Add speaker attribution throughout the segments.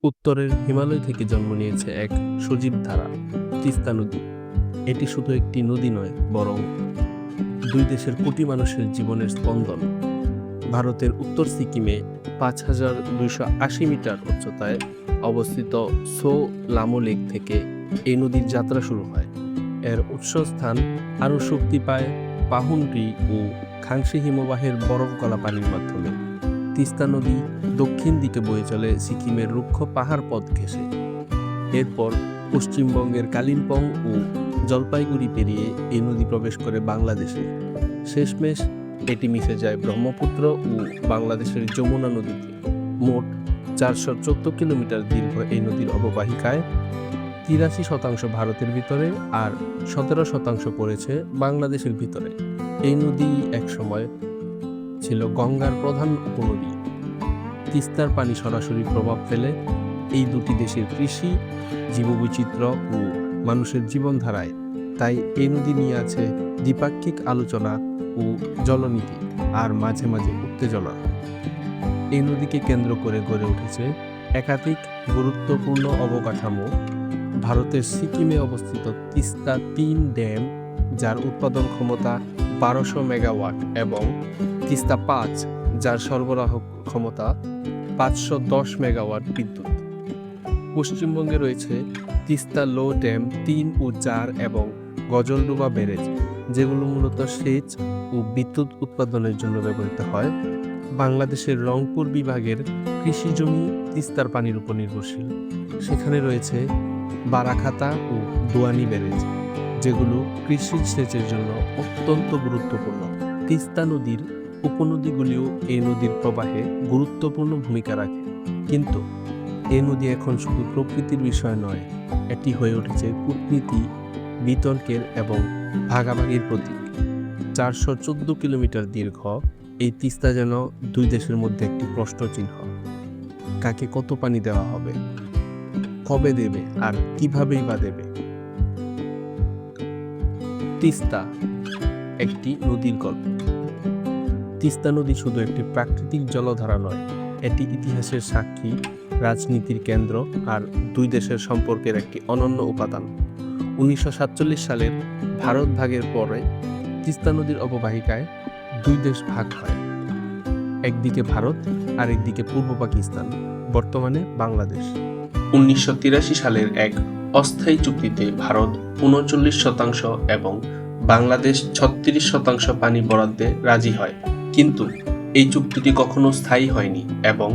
Speaker 1: উত্তরের হিমালয় থেকে জন্ম নিয়েছে এক সজীব ধারা, তিস্তা নদী। এটি শুধু একটি নদী নয়, বরং দুই দেশের কোটি মানুষের জীবনের স্পন্দন। ভারতের উত্তর সিকিমে ৫,২৮০ মিটার উচ্চতায় অবস্থিত সো লামো লেক থেকে এই নদীর যাত্রা শুরু হয়। এর উৎসস্থান আরও শক্তি পায় পাহুনরি ও খাংসি হিমবাহের বরফ গলা পানির মাধ্যমে। তিস্তা নদী দক্ষিণ দিকে বয়ে চলে সিকিমের রুক্ষ পাহাড় পথ ঘেঁষে। এরপর পশ্চিমবঙ্গের কালিম্পং ও জলপাইগুড়ি পেরিয়ে এই নদী প্রবেশ করে বাংলাদেশে। শেষমেশ এটি মিশে যায় ব্রহ্মপুত্র ও বাংলাদেশের যমুনা নদীতে। মোট ৪১৪ কিলোমিটার দীর্ঘ এই নদীর অববাহিকায় ৮৩% ভারতের ভিতরে আর ১৭% পড়েছে বাংলাদেশের ভিতরে। এই নদী একসময় ছিল গঙ্গার প্রধান উপনদী। তিস্তার পানি সরাসরি প্রভাব ফেলে এই দুটি দেশের কৃষি, জীববৈচিত্র্য ও মানুষের জীবনধারায়। তাই এই নদী নিয়ে আছে দ্বিপাক্ষিক আলোচনা ও জলনীতি, আর মাঝে মাঝে উত্তেজনা। এই নদীকে কেন্দ্র করে গড়ে উঠেছে একাধিক গুরুত্বপূর্ণ অবকাঠামো। ভারতের সিকিমে অবস্থিত তিস্তা-৩ ড্যাম, যার উৎপাদন ক্ষমতা ১২০০ মেগাওয়াট, এবং তিস্তা-৫, যার সরবরাহ ক্ষমতা ৫১০ মেগাওয়াট বিদ্যুৎ। পশ্চিমবঙ্গে রয়েছে তিস্তা লো ড্যাম ৩ ও ৪ এবং গজলডোবা ব্যারেজ, যেগুলো মূলত সেচ ও বিদ্যুৎ উৎপাদনের জন্য ব্যবহৃত হয়। বাংলাদেশের রংপুর বিভাগের কৃষি জমি তিস্তার পানির উপর নির্ভরশীল। সেখানে রয়েছে বারাখাতা ও দোয়ানি ব্যারেজ, যেগুলো কৃষি সেচের জন্য অত্যন্ত গুরুত্বপূর্ণ। তিস্তা নদীর উপনদীগুলিও এই নদীর প্রবাহে গুরুত্বপূর্ণ ভূমিকা রাখে। কিন্তু এই নদী এখন শুধু প্রকৃতির বিষয় নয়, এটি হয়ে উঠেছে কূটনীতি, বিতর্কের এবং ভাগাভাগির প্রতীক। ৪১৪ কিলোমিটার দীর্ঘ এই তিস্তা যেন দুই দেশের মধ্যে একটি প্রশ্নচিহ্ন। কাকে কত পানি দেওয়া হবে, কবে দেবে, আর কিভাবেই বা দেবে। তিস্তা একটি নদীর গল্প। তিস্তা নদী শুধু একটি প্রাকৃতিক জলধারা নয়, এটি ইতিহাসের সাক্ষী, রাজনীতির কেন্দ্র আর দুই দেশের সম্পর্কের একটি অনন্য উপাদান। ১৯৪৭ সালের ভারত ভাগের পরে তিস্তা নদীর অববাহিকায় দুই দেশ ভাগ হয়। একদিকে ভারত আর একদিকে পূর্ব পাকিস্তান, বর্তমানে বাংলাদেশ। ১৯৮৩ সালের এক অস্থায়ী চুক্তিতে ভারত ৩৯% এবং বাংলাদেশ ৩৬% পানি বরাদ্দে রাজি হয়। কিন্তু এই চুক্তিটি কখনো স্থায়ী হয়নি এবং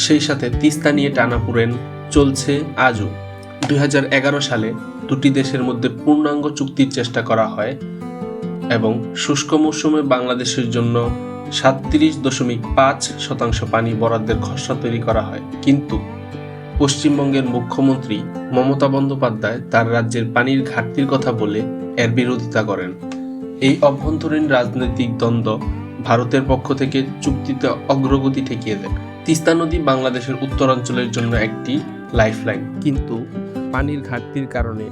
Speaker 1: সেই সাথে তিস্তা নিয়ে টানাপোড়েন চলছে আজও। ২০১১ সালে দুটি দেশের মধ্যে পূর্ণাঙ্গ চুক্তির চেষ্টা করা হয় এবং শুষ্ক মৌসুমে বাংলাদেশের জন্য ৩৭.৫% পানি বরাদ্দের খসড়া তৈরি করা হয়। কিন্তু পশ্চিমবঙ্গের মুখ্যমন্ত্রী মমতা বন্দ্যোপাধ্যায় তার রাজ্যের পানির ঘাটতির কথা বলে এর বিরোধিতা করেন। এই অভ্যন্তরীণ রাজনৈতিক দ্বন্দ্ব ভারতের পক্ষ থেকে চুক্তিতে অগ্রগতি ঠেকিয়ে দেয়। তিস্তা নদী বাংলাদেশের উত্তরাঞ্চলের জন্য একটি লাইফলাইন, কিন্তু পানির ঘাটতির কারণে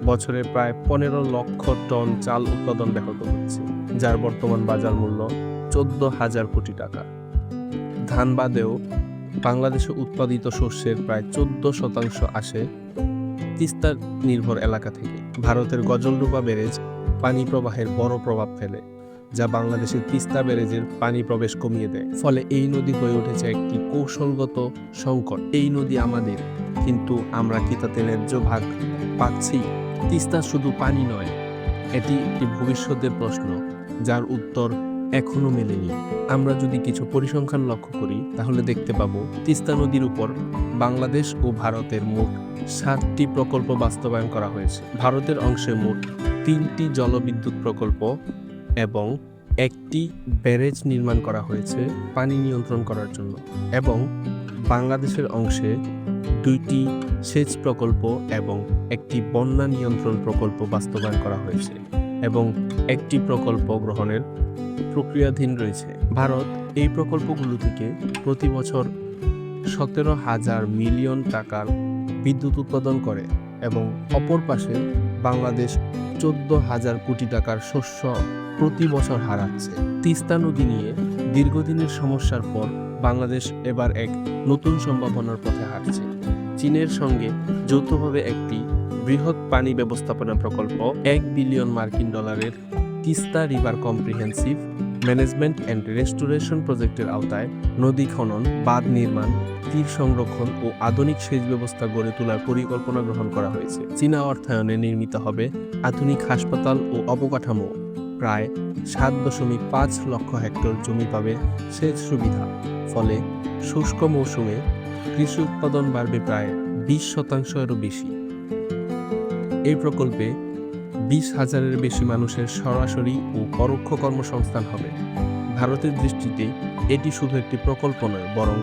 Speaker 1: বছরে প্রায় ১৫ লক্ষ টন চাল উৎপাদন ব্যাহত হচ্ছে, যার বর্তমান বাজার মূল্য ১৪,০০০ কোটি টাকা। ধান বাদেও বাংলাদেশে উৎপাদিত শস্যের প্রায় ১৪% আসে তিস্তা নির্ভর এলাকা থেকে। ভারতের গজলডোবা ব্যারেজ পানি প্রবাহের বড় প্রভাব ফেলে, যা বাংলাদেশের তিস্তা ব্যারেজের পানি প্রবেশ কমিয়ে দেয়। ফলে এই নদী হয়ে উঠেছে একটি কৌশলগত সংকট। এই নদী আমাদের, কিন্তু আমরা কি তাতে ন্যায্য ভাগ পাচ্ছি? তিস্তা শুধু পানি নয়, এটি একটি ভবিষ্যতের প্রশ্ন, যার উত্তর এখনো মেলেনি। আমরা যদি কিছু পরিসংখ্যান লক্ষ্য করি, তাহলে দেখতে পাবো তিস্তা নদীর উপর বাংলাদেশ ও ভারতের মোট 7টি প্রকল্প বাস্তবায়ন করা হয়েছে। ভারতের অংশে মোট 3টি জলবিদ্যুৎ প্রকল্প এবং একটি ব্যারেজ নির্মাণ করা হয়েছে পানি নিয়ন্ত্রণ করার জন্য, এবং বাংলাদেশের অংশে 2টি সেচ প্রকল্প এবং একটি বন্যা নিয়ন্ত্রণ প্রকল্প বাস্তবায়ন করা হয়েছে, এবং একটি প্রকল্প গ্রহণের প্রক্রিয়াধীন রয়েছে। ভারত এই প্রকল্পগুলো থেকে প্রতি বছর ১৭,০০০ মিলিয়ন টাকার বিদ্যুৎ উৎপাদন করে, এবং অপর পাশে বাংলাদেশ ১৪,০০০ কোটি টাকার শস্য প্রতি বছর হারাচ্ছে। তিস্তা নদী নিয়ে দীর্ঘদিনের সমস্যার পর বাংলাদেশ এবার এক নতুন সম্ভাবনার পথে হাঁটছে। চীনের সঙ্গে যৌথভাবে একটি বৃহৎ পানি ব্যবস্থাপনা প্রকল্প $1 billion Teesta river comprehensive management and restoration প্রজেক্টের আওতায় নদী খনন, বাঁধ নির্মাণ, তীর সংরক্ষণ ও আধুনিক সেচ ব্যবস্থা গড়ে তোলার পরিকল্পনা গ্রহণ করা হয়েছে। চীনা অর্থায়নে নির্মিত হবে আধুনিক হাসপাতাল ও অবকাঠামো। প্রায় 7.5 লক্ষ হেক্টর জমি পাবে সেচ সুবিধা। ফলে শুষ্ক মৌসুমে কৃষি উৎপাদন বাড়বে প্রায় 20%-এরও বেশি। এই প্রকল্পে 20,000-এর বেশি মানুষের সরাসরি ও পরোক্ষ কর্মসংস্থান হবে। ভারতের দৃষ্টিতে এটি শুধু একটি প্রকল্প নয়, বরং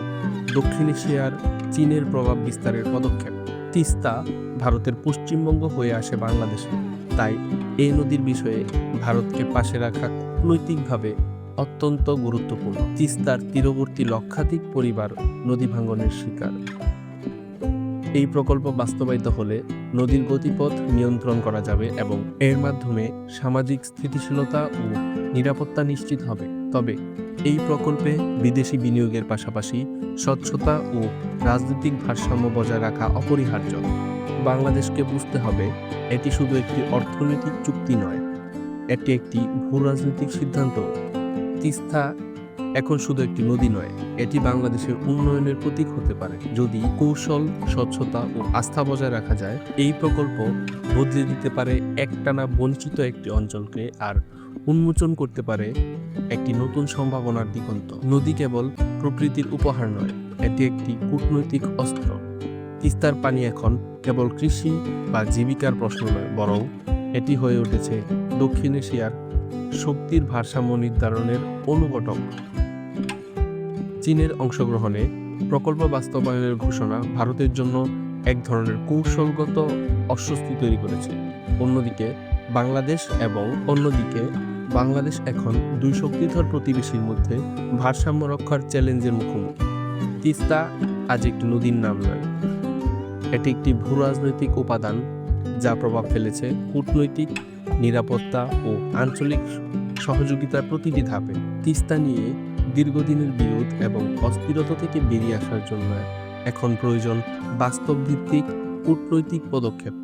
Speaker 1: দক্ষিণ এশিয়ার চীনের প্রভাব বিস্তারের পদক্ষেপ। তিস্তা ভারতের পশ্চিমবঙ্গ হয়ে আসে বাংলাদেশে, তাই এই নদীর বিষয়ে ভারতকে পাশে রাখা কূটনৈতিকভাবে অত্যন্ত গুরুত্বপূর্ণ। তিস্তার তীরবর্তী লক্ষাধিক পরিবার নদী ভাঙনের শিকার। এই প্রকল্প বাস্তবায়িত হলে নদীর গতিপথ নিয়ন্ত্রণ করা যাবে এবং এর মাধ্যমে সামাজিক স্থিতিশীলতা ও নিরাপত্তা নিশ্চিত হবে। তবে এই প্রকল্পে বিদেশি বিনিয়োগের পাশাপাশি স্বচ্ছতা ও রাজনৈতিক ভারসাম্য বজায় রাখা অপরিহার্য। বাংলাদেশকে বুঝতে হবে, এটি শুধু একটি অর্থনৈতিক চুক্তি নয়, এটি একটি ভূরাজনৈতিক সিদ্ধান্ত। তিস্তা এখন শুধু একটি নদী নয়, এটি বাংলাদেশের উন্নয়নের প্রতীক হতে পারে। যদি কৌশল, স্বচ্ছতা ও আস্থা বজায় রাখা যায়, এই প্রকল্প বদলে দিতে পারে একটানা বঞ্চিত একটি অঞ্চলকে আর উন্মোচন করতে পারে একটি নতুন সম্ভাবনার দিগন্ত। নদী কেবল প্রকৃতির উপহার নয়, এটি একটি কূটনৈতিক অস্ত্র। তিস্তার পানি এখন কেবল কৃষি বা জীবিকার প্রশ্ন নয়, বরং এটি হয়ে উঠেছে দক্ষিণ এশিয়ার শক্তির ভারসাম্য নির্ধারণের অনুঘটক। চীনের অংশগ্রহণে প্রকল্প বাস্তবায়নের ঘোষণা ভারতের জন্য এক ধরনের কৌশলগত অস্বস্তি তৈরি করেছে। অন্যদিকে বাংলাদেশ এখন দুই শক্তিধর প্রতিবেশীর মধ্যে ভারসাম্য রক্ষার চ্যালেঞ্জের মুখোমুখি। তিস্তা আজ একটি নদীর নাম নয়, এটি একটি ভূরাজনৈতিক উপাদান যা প্রভাব ফেলেছে কূটনৈতিক, নিরাপত্তা ও আঞ্চলিক সহযোগিতার প্রতিটি ধাপে। তিস্তা নিয়ে দীর্ঘদিনের বিরোধ এবং অস্থিরতা থেকে বেরিয়ে আসার জন্য এখন প্রয়োজন বাস্তবভিত্তিক কূটনৈতিক পদক্ষেপ,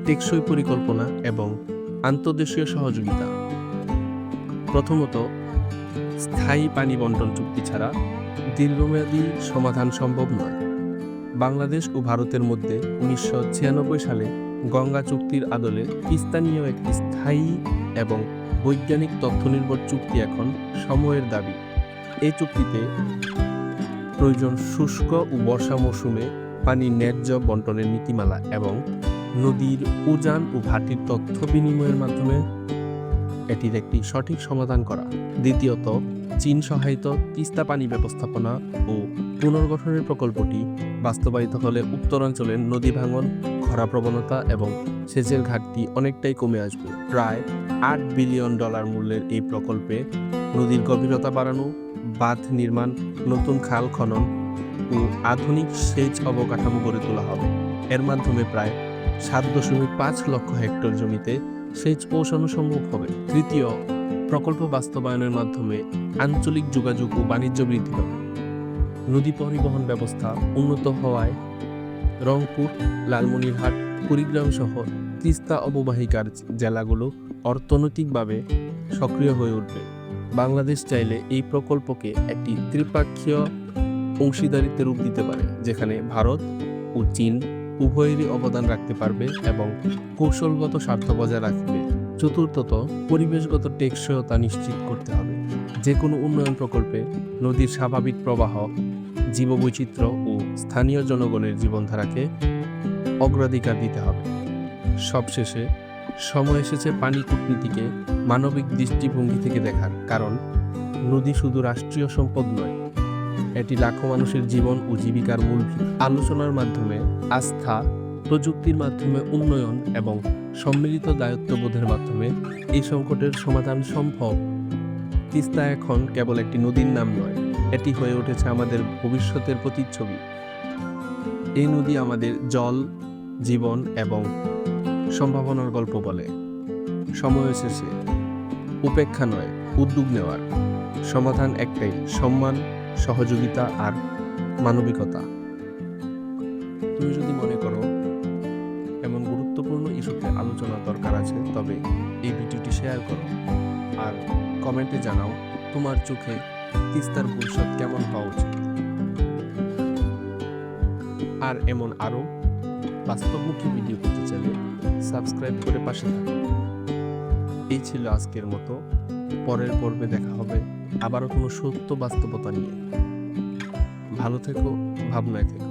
Speaker 1: টেকসই পরিকল্পনা এবং আন্তর্দেশীয় সহযোগিতা। প্রথমত, স্থায়ী পানি বন্টন চুক্তি ছাড়া দীর্ঘমেয়াদী সমাধান সম্ভব নয়। বাংলাদেশ ও ভারতের মধ্যে 1996 সালে গঙ্গা চুক্তির আদলে তিস্তা নিয়েও একটি স্থায়ী এবং বৈজ্ঞানিক তথ্যনির্ভর চুক্তি এখন সময়ের দাবি। এই চুক্তিতে প্রয়োজন শুষ্ক ও বর্ষা মৌসুমে পানির ন্যায্য বন্টনের নীতিমালা এবং নদীর উজান ও ভাটির তথ্য বিনিময়ের মাধ্যমে এটির একটি সঠিক সমাধান করা। দ্বিতীয়ত, চীন সহায়িত তিস্তা পানি ব্যবস্থাপনা ও পুনর্গঠনের প্রকল্পটি বাস্তবায়িত হলে উত্তরাঞ্চলের নদী ভাঙন, খরা প্রবণতা এবং সেচের ঘাটতি অনেকটাই কমে আসবে। প্রায় $8 বিলিয়ন মূল্যের এই প্রকল্পে নদীর গভীরতা বাড়ানো, বাঁধ নির্মাণ, নতুন খাল খনন ও আধুনিক সেচ অবকাঠামো গড়ে তোলা হবে। এর মাধ্যমে প্রায় 7.5 লক্ষ হেক্টর জমিতে সেচ পৌঁছানো সম্ভব হবে। তৃতীয়, প্রকল্প বাস্তবায়নের মাধ্যমে আঞ্চলিক যোগাযোগ ও বাণিজ্য বৃদ্ধি পাবে। নদী পরিবহন ব্যবস্থা উন্নত হওয়ায় রংপুর, লালমনিরহাট, কুড়িগ্রাম সহ তিস্তা অববাহিকার জেলাগুলো অর্থনৈতিকভাবে সক্রিয় হয়ে উঠবে। বাংলাদেশ চাইলে এই প্রকল্পকে একটি ত্রিপক্ষীয় অংশীদারিত্বের রূপ দিতে পারে, যেখানে ভারত ও চীন উভয়েরই অবদান রাখতে পারবে এবং কৌশলগত স্বার্থ বজায় রাখবে। চতুর্থত, পরিবেশগত টেকসইতা নিশ্চিত করতে হবে। যে কোনো উন্নয়ন প্রকল্পে নদীর স্বাভাবিক প্রবাহ, জীববৈচিত্র্য ও স্থানীয় জনগণের জীবনধারাকে অগ্রাধিকার দিতে হবে। সবশেষে, সময় এসেছে পানি কূটনীতিকে মানবিক দৃষ্টিভঙ্গি থেকে দেখার, কারণ নদী শুধু রাষ্ট্রীয় সম্পদ নয়, এটি লাখো মানুষের জীবন ও জীবিকার মূল ভিত্তি। আলোচনার মাধ্যমে আস্থা, প্রযুক্তির মাধ্যমে উন্নয়ন এবং সম্মিলিত দায়িত্ববোধের মাধ্যমে এই সংকটের সমাধান সম্ভব। তিস্তা এখন কেবল একটি নদীর নাম নয়, এটি হয়ে উঠেছে আমাদের ভবিষ্যতের প্রতিচ্ছবি। এই নদী আমাদের জল, জীবন এবং সম্ভাবনার গল্প বলে। সময় এসেছে উপেক্ষা নয়, উদ্যোগ নেওয়ার। সমাধান একটাই: সম্মান, সহযোগিতা আর মানবিকতা। তুমি যদি মনে করো এমন গুরুত্বপূর্ণ ইস্যুতে আলোচনা দরকার আছে, তবে এই ভিডিওটি শেয়ার করো আর কমেন্টে জানাও তোমার চোখে তিস্তার ভবিষ্যৎ কেমন হওয়া উচিত। আর এমন আরও বাস্তবমুখী ভিডিও পেতে চাইলে সাবস্ক্রাইব করে পাশে থাকো। এই ছিল আজকের মতো। পরের পর্বে দেখা হবে আবারও কোনো সত্য বাস্তবতা নিয়ে। ভালো থেকো, ভাবনায় থেকো।